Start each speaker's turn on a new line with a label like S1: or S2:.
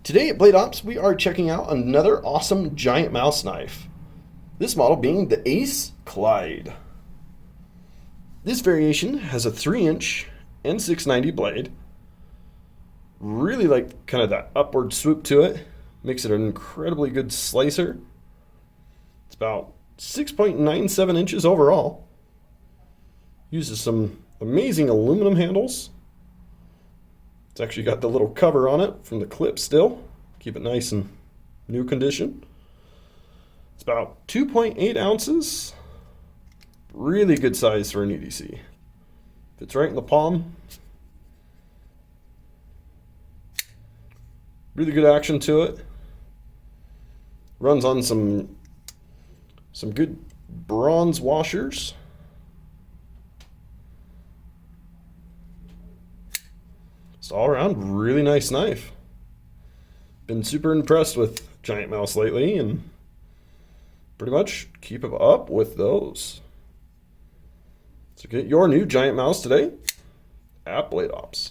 S1: Today at Blade Ops, we are checking out another awesome giant mouse knife. This model being the Ace Clyde. This variation has a 3-inch N690 blade. Really like kind of that upward swoop to it. Makes it an incredibly good slicer. It's about 6.97 inches overall. Uses some amazing aluminum handles. It's actually got the little cover on it from the clip still. Keep it nice and new condition. It's about 2.8 ounces. Really good size for an EDC. Fits right in the palm. Really good action to it. Runs on some good bronze washers. It's all around really nice knife. Been super impressed with giant mouse lately and pretty much keep up with those. So get your new giant mouse today at Blade Ops.